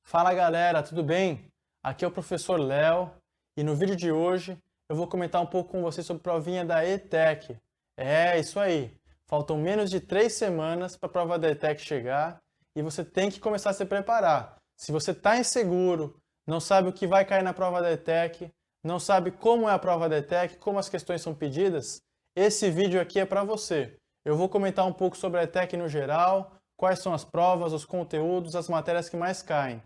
Fala galera, tudo bem? Aqui é o professor Léo e no vídeo de hoje eu vou comentar um pouco com vocês sobre a provinha da ETEC. É, isso aí. Faltam menos de 3 semanas para a prova da ETEC chegar e você tem que começar a se preparar. Se você está inseguro, não sabe o que vai cair na prova da ETEC, não sabe como é a prova da ETEC, como as questões são pedidas, esse vídeo aqui é para você. Eu vou comentar um pouco sobre a ETEC no geral, quais são as provas, os conteúdos, as matérias que mais caem.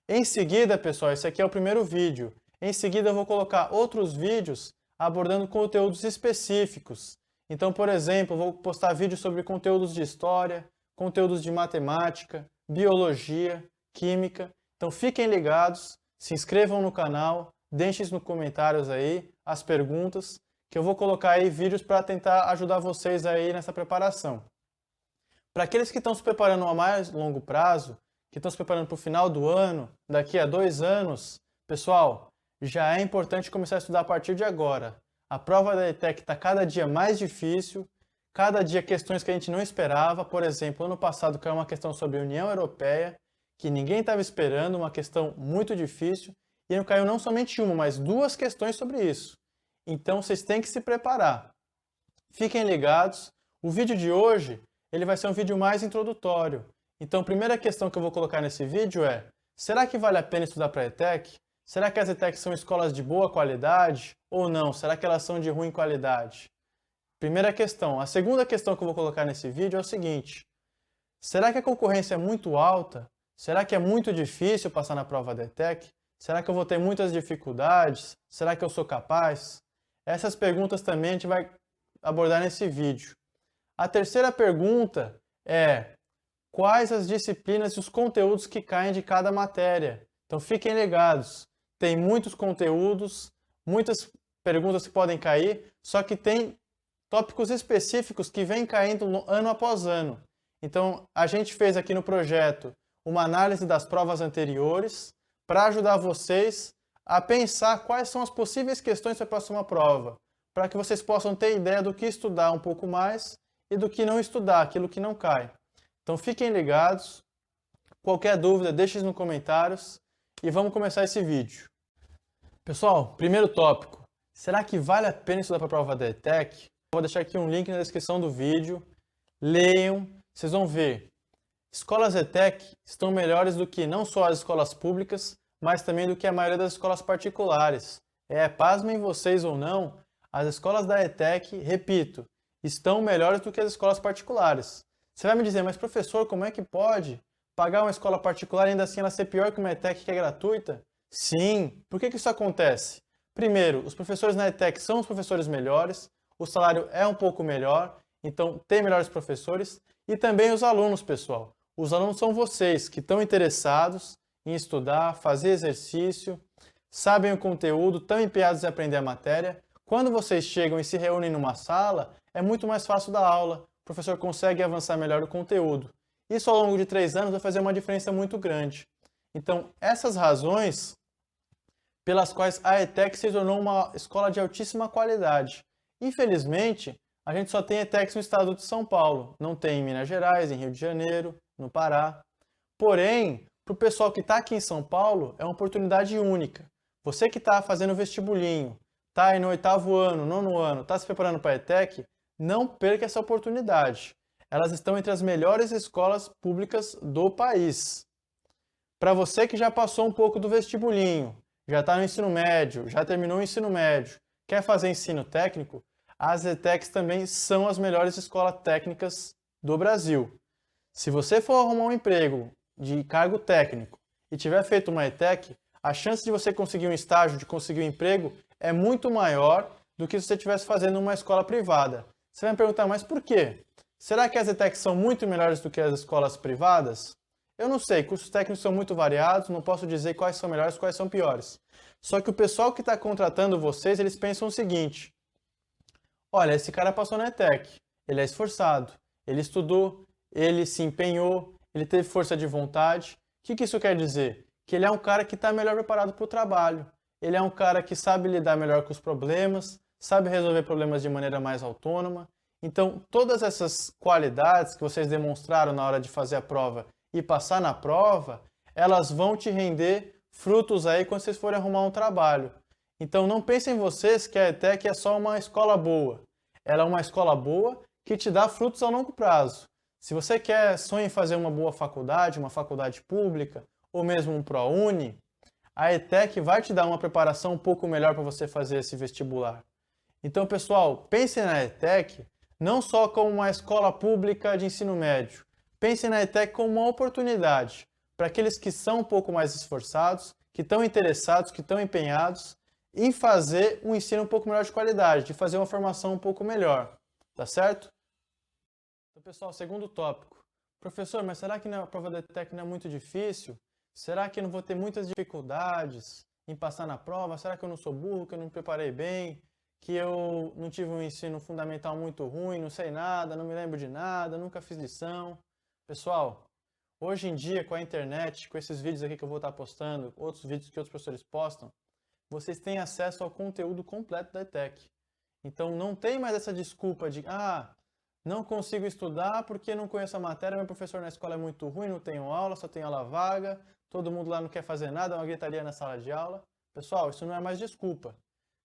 Em seguida, pessoal, esse aqui é o primeiro vídeo. Em seguida, eu vou colocar outros vídeos abordando conteúdos específicos. Então, por exemplo, eu vou postar vídeos sobre conteúdos de história, conteúdos de matemática, biologia, química. Então, fiquem ligados, se inscrevam no canal, deixem nos comentários aí as perguntas, que eu vou colocar aí vídeos para tentar ajudar vocês aí nessa preparação. Para aqueles que estão se preparando a mais longo prazo, que estão se preparando para o final do ano, daqui a 2 anos, pessoal, já é importante começar a estudar a partir de agora. A prova da ETEC está cada dia mais difícil, cada dia questões que a gente não esperava. Por exemplo, ano passado caiu uma questão sobre a União Europeia, que ninguém estava esperando, uma questão muito difícil, e não caiu não somente uma, mas 2 questões sobre isso. Então vocês têm que se preparar. Fiquem ligados, o vídeo de hoje ele vai ser um vídeo mais introdutório. Então, a primeira questão que eu vou colocar nesse vídeo é: será que vale a pena estudar para a ETEC? Será que as ETECs são escolas de boa qualidade ou não? Será que elas são de ruim qualidade? Primeira questão. A segunda questão que eu vou colocar nesse vídeo é o seguinte: será que a concorrência é muito alta? Será que é muito difícil passar na prova da ETEC? Será que eu vou ter muitas dificuldades? Será que eu sou capaz? Essas perguntas também a gente vai abordar nesse vídeo. A terceira pergunta é: quais as disciplinas e os conteúdos que caem de cada matéria? Então fiquem ligados, tem muitos conteúdos, muitas perguntas que podem cair, só que tem tópicos específicos que vêm caindo ano após ano. Então a gente fez aqui no projeto uma análise das provas anteriores para ajudar vocês a pensar quais são as possíveis questões para a próxima prova, para que vocês possam ter ideia do que estudar um pouco mais e do que não estudar, aquilo que não cai. Então fiquem ligados, qualquer dúvida deixem nos comentários e vamos começar esse vídeo. Pessoal, primeiro tópico, será que vale a pena estudar para a prova da ETEC? Vou deixar aqui um link na descrição do vídeo, leiam, vocês vão ver. Escolas ETEC estão melhores do que não só as escolas públicas, mas também do que a maioria das escolas particulares. Pasmem vocês ou não, as escolas da ETEC, repito, estão melhores do que as escolas particulares. Você vai me dizer, mas professor, como é que pode pagar uma escola particular e ainda assim ela ser pior que uma ETEC que é gratuita? Sim, por que isso acontece? Primeiro, os professores na ETEC são os professores melhores, o salário é um pouco melhor, então tem melhores professores, e também os alunos, pessoal. Os alunos são vocês que estão interessados em estudar, fazer exercício, sabem o conteúdo, estão empenhados em aprender a matéria. Quando vocês chegam e se reúnem numa sala, é muito mais fácil dar aula, o professor consegue avançar melhor o conteúdo. Isso ao longo de 3 anos vai fazer uma diferença muito grande. Então, essas razões pelas quais a ETEC se tornou uma escola de altíssima qualidade. Infelizmente, a gente só tem ETECs no estado de São Paulo, não tem em Minas Gerais, em Rio de Janeiro, no Pará. Porém, para o pessoal que está aqui em São Paulo, é uma oportunidade única. Você que está fazendo vestibulinho, está aí no 8º ano, 9º ano, está se preparando para a ETEC, não perca essa oportunidade. Elas estão entre as melhores escolas públicas do país. Para você que já passou um pouco do vestibulinho, já está no ensino médio, já terminou o ensino médio, quer fazer ensino técnico, as ETECs também são as melhores escolas técnicas do Brasil. Se você for arrumar um emprego de cargo técnico e tiver feito uma ETEC, a chance de você conseguir um estágio, de conseguir um emprego, é muito maior do que se você estivesse fazendo uma escola privada. Você vai me perguntar, mas por quê? Será que as ETECs são muito melhores do que as escolas privadas? Eu não sei, cursos técnicos são muito variados, não posso dizer quais são melhores e quais são piores. Só que o pessoal que está contratando vocês, eles pensam o seguinte: olha, esse cara passou na ETEC, ele é esforçado, ele estudou, ele se empenhou, ele teve força de vontade. O que isso quer dizer? Que ele é um cara que está melhor preparado para o trabalho. Ele é um cara que sabe lidar melhor com os problemas, sabe resolver problemas de maneira mais autônoma. Então, todas essas qualidades que vocês demonstraram na hora de fazer a prova e passar na prova, elas vão te render frutos aí quando vocês forem arrumar um trabalho. Então não pensem vocês que a ETEC é só uma escola boa. Ela é uma escola boa que te dá frutos a longo prazo. Se você sonha em fazer uma boa faculdade, uma faculdade pública, ou mesmo um ProUni, a ETEC vai te dar uma preparação um pouco melhor para você fazer esse vestibular. Então, pessoal, pensem na ETEC não só como uma escola pública de ensino médio. Pensem na ETEC como uma oportunidade para aqueles que são um pouco mais esforçados, que estão interessados, que estão empenhados em fazer um ensino um pouco melhor de qualidade, de fazer uma formação um pouco melhor. Tá certo? Então, pessoal, segundo tópico. Professor, mas será que a prova da ETEC não é muito difícil? Será que eu não vou ter muitas dificuldades em passar na prova? Será que eu não sou burro, que eu não me preparei bem? Que eu não tive um ensino fundamental muito ruim, não sei nada, não me lembro de nada, nunca fiz lição? Pessoal, hoje em dia, com a internet, com esses vídeos aqui que eu vou estar postando, outros vídeos que outros professores postam, vocês têm acesso ao conteúdo completo da ETEC. Então não tem mais essa desculpa de não consigo estudar porque não conheço a matéria, meu professor na escola é muito ruim, não tenho aula, só tenho aula vaga, todo mundo lá não quer fazer nada, é uma gritaria na sala de aula. Pessoal, isso não é mais desculpa.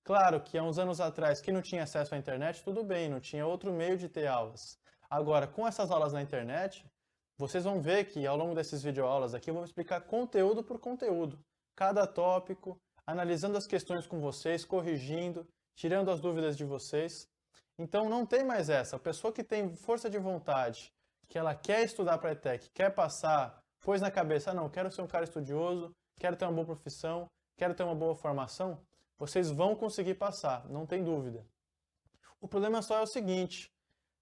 Claro que há uns anos atrás, quem não tinha acesso à internet, tudo bem, não tinha outro meio de ter aulas. Agora, com essas aulas na internet, vocês vão ver que ao longo desses videoaulas aqui eu vou explicar conteúdo por conteúdo, cada tópico, analisando as questões com vocês, corrigindo, tirando as dúvidas de vocês. Então não tem mais essa. A pessoa que tem força de vontade, que ela quer estudar para a ETEC, quer passar, pôs na cabeça, não, quero ser um cara estudioso, quero ter uma boa profissão, quero ter uma boa formação, vocês vão conseguir passar, não tem dúvida. O problema só é o seguinte,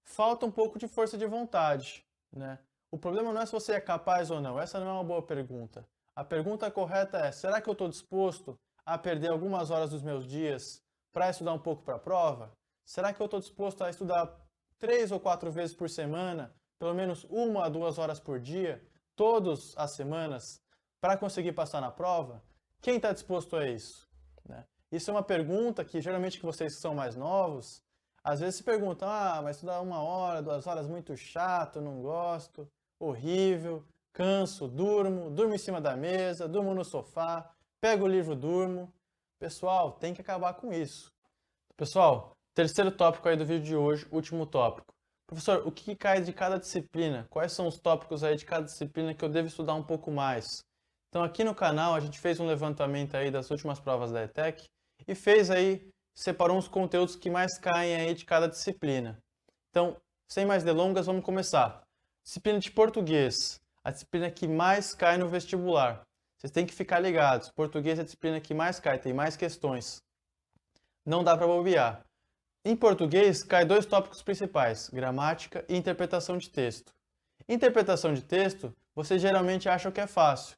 falta um pouco de força de vontade, né? O problema não é se você é capaz ou não, essa não é uma boa pergunta. A pergunta correta é, será que eu estou disposto a perder algumas horas dos meus dias para estudar um pouco para a prova? Será que eu estou disposto a estudar 3 ou 4 vezes por semana, pelo menos 1 a 2 horas por dia, todas as semanas, para conseguir passar na prova? Quem está disposto a isso? Né? Isso é uma pergunta que geralmente que vocês que são mais novos, às vezes se perguntam, mas estudar 1 hora, 2 horas, muito chato, não gosto, horrível, canso, durmo em cima da mesa, durmo no sofá, pego o livro, durmo. Pessoal, tem que acabar com isso. Pessoal, terceiro tópico aí do vídeo de hoje, último tópico. Professor, o que cai de cada disciplina? Quais são os tópicos aí de cada disciplina que eu devo estudar um pouco mais? Então aqui no canal a gente fez um levantamento aí das últimas provas da ETEC e separou uns conteúdos que mais caem aí de cada disciplina. Então, sem mais delongas, vamos começar. Disciplina de português, a disciplina que mais cai no vestibular. Vocês têm que ficar ligados, português é a disciplina que mais cai, tem mais questões. Não dá para bobear. Em português, cai 2 tópicos principais, gramática e interpretação de texto. Interpretação de texto, vocês geralmente acham que é fácil.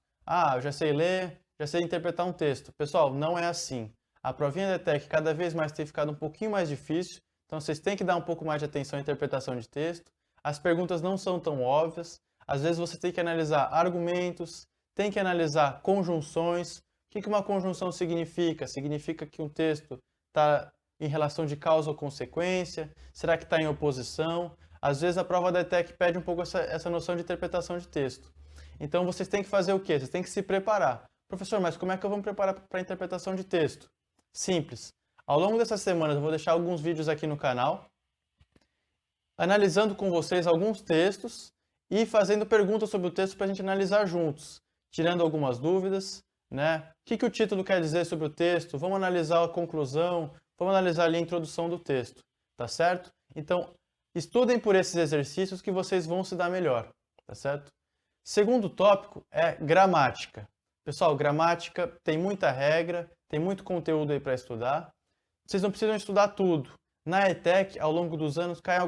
Eu já sei ler, já sei interpretar um texto. Pessoal, não é assim. A provinha da ETEC cada vez mais tem ficado um pouquinho mais difícil, então vocês têm que dar um pouco mais de atenção à interpretação de texto. As perguntas não são tão óbvias, às vezes você tem que analisar argumentos, tem que analisar conjunções. O que uma conjunção significa? Significa que um texto está em relação de causa ou consequência? Será que está em oposição? Às vezes a prova da ETEC pede um pouco essa noção de interpretação de texto. Então vocês têm que fazer o quê? Vocês têm que se preparar. Professor, mas como é que eu vou me preparar para a interpretação de texto? Simples. Ao longo dessas semanas eu vou deixar alguns vídeos aqui no canal, analisando com vocês alguns textos e fazendo perguntas sobre o texto para a gente analisar juntos, tirando algumas dúvidas, né? O que o título quer dizer sobre o texto? Vamos analisar a conclusão, vamos analisar ali a introdução do texto, tá certo? Então, estudem por esses exercícios que vocês vão se dar melhor, tá certo? Segundo tópico é gramática. Pessoal, gramática tem muita regra, tem muito conteúdo aí para estudar. Vocês não precisam estudar tudo. Na ETEC, ao longo dos anos, caem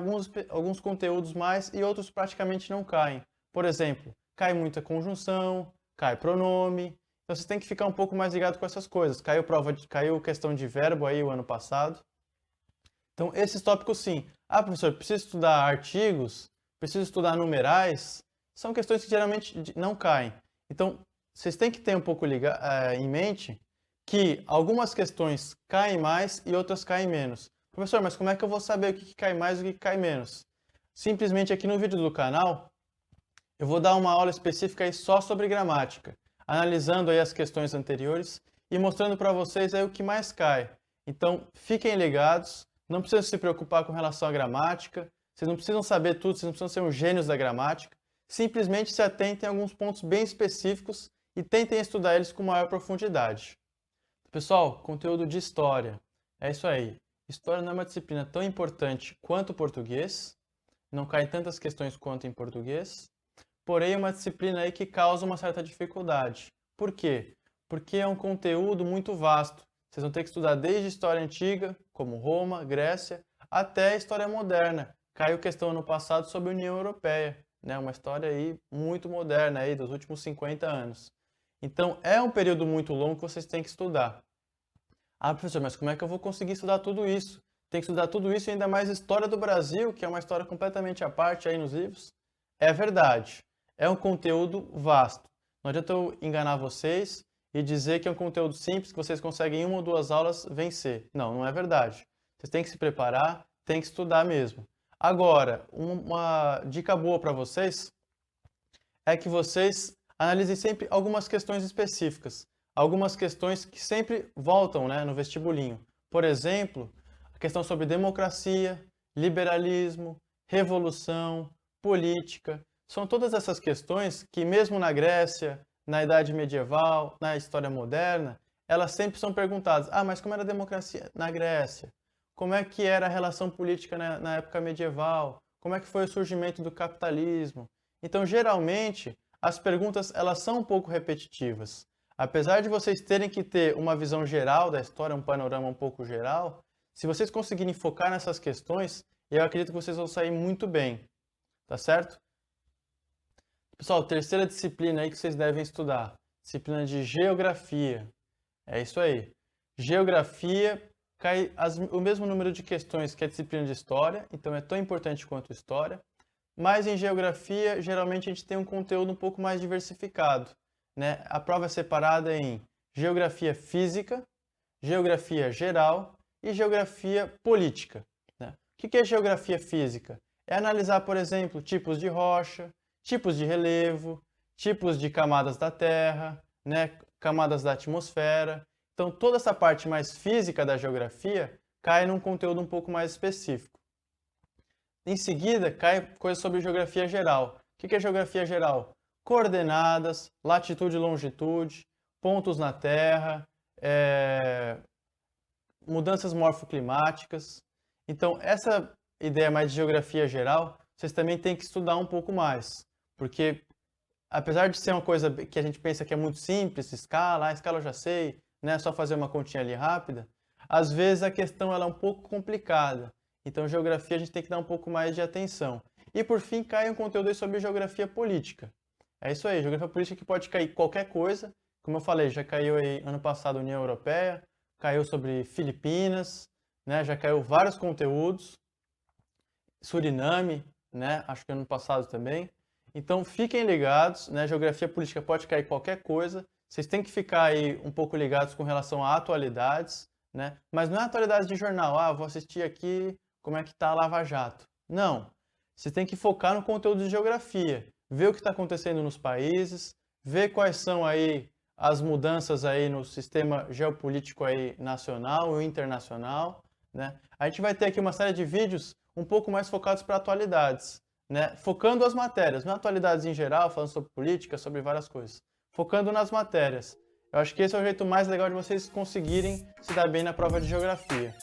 alguns conteúdos mais e outros praticamente não caem. Por exemplo, cai muita conjunção, cai pronome. Então vocês têm que ficar um pouco mais ligado com essas coisas. Caiu questão de verbo aí o ano passado. Então esses tópicos sim. Professor, preciso estudar artigos? Preciso estudar numerais? São questões que geralmente não caem. Então vocês têm que ter um pouco em mente que algumas questões caem mais e outras caem menos. Professor, mas como é que eu vou saber o que cai mais e o que cai menos? Simplesmente aqui no vídeo do canal, eu vou dar uma aula específica aí só sobre gramática. analisando aí as questões anteriores e mostrando para vocês aí o que mais cai. Então, fiquem ligados, não precisam se preocupar com relação à gramática, vocês não precisam saber tudo, vocês não precisam ser uns gênios da gramática, simplesmente se atentem a alguns pontos bem específicos e tentem estudar eles com maior profundidade. Pessoal, conteúdo de história. É isso aí. História não é uma disciplina tão importante quanto o português, não cai tantas questões quanto em português, porém é uma disciplina aí que causa uma certa dificuldade. Por quê? Porque é um conteúdo muito vasto. Vocês vão ter que estudar desde história antiga, como Roma, Grécia, até a história moderna. Caiu questão ano passado sobre a União Europeia, né? Uma história aí muito moderna aí dos últimos 50 anos. Então é um período muito longo que vocês têm que estudar. Ah, professor, mas como é que eu vou conseguir estudar tudo isso? Tem que estudar tudo isso e ainda mais história do Brasil, que é uma história completamente à parte aí nos livros. É verdade. É um conteúdo vasto. Não adianta eu enganar vocês e dizer que é um conteúdo simples que vocês conseguem em 1 ou 2 aulas vencer. Não, não é verdade. Vocês têm que se preparar, têm que estudar mesmo. Agora, uma dica boa para vocês é que vocês analisem sempre algumas questões específicas. Algumas questões que sempre voltam, né, no vestibulinho. Por exemplo, a questão sobre democracia, liberalismo, revolução, política. São todas essas questões que mesmo na Grécia, na Idade Medieval, na História Moderna, elas sempre são perguntadas. Ah, mas como era a democracia na Grécia? Como é que era a relação política na época medieval? Como é que foi o surgimento do capitalismo? Então, geralmente, as perguntas elas são um pouco repetitivas. Apesar de vocês terem que ter uma visão geral da história, um panorama um pouco geral, se vocês conseguirem focar nessas questões, eu acredito que vocês vão sair muito bem, tá certo? Pessoal, terceira disciplina aí que vocês devem estudar, disciplina de geografia. É isso aí. Geografia cai o mesmo número de questões que a disciplina de história, então é tão importante quanto história, mas em geografia, geralmente a gente tem um conteúdo um pouco mais diversificado. Né? A prova é separada em geografia física, geografia geral e geografia política. Né? O que é geografia física? É analisar, por exemplo, tipos de rocha, tipos de relevo, tipos de camadas da Terra, né? Camadas da atmosfera. Então, toda essa parte mais física da geografia cai num conteúdo um pouco mais específico. Em seguida, cai coisa sobre geografia geral. O que é geografia geral? Coordenadas, latitude e longitude, pontos na Terra, mudanças morfoclimáticas. Então, essa ideia mais de geografia geral, vocês também têm que estudar um pouco mais, porque apesar de ser uma coisa que a gente pensa que é muito simples, escala, a escala eu já sei, né, só fazer uma continha ali rápida, às vezes a questão ela é um pouco complicada. Então, geografia a gente tem que dar um pouco mais de atenção. E por fim, cai um conteúdo aí sobre geografia política. É isso aí, geografia política que pode cair qualquer coisa. Como eu falei, já caiu aí ano passado a União Europeia, caiu sobre Filipinas, né? Já caiu vários conteúdos. Suriname, né? Acho que ano passado também. Então fiquem ligados, né? Geografia política pode cair qualquer coisa. Vocês têm que ficar aí um pouco ligados com relação a atualidades, né? Mas não é atualidades de jornal. Ah, vou assistir aqui como é que está a Lava Jato. Não. Você tem que focar no conteúdo de geografia. Ver o que está acontecendo nos países, ver quais são aí as mudanças aí no sistema geopolítico aí nacional e internacional, né? A gente vai ter aqui uma série de vídeos um pouco mais focados para atualidades, né? Focando as matérias, não atualidades em geral, falando sobre política, sobre várias coisas. Focando nas matérias. Eu acho que esse é o jeito mais legal de vocês conseguirem se dar bem na prova de geografia.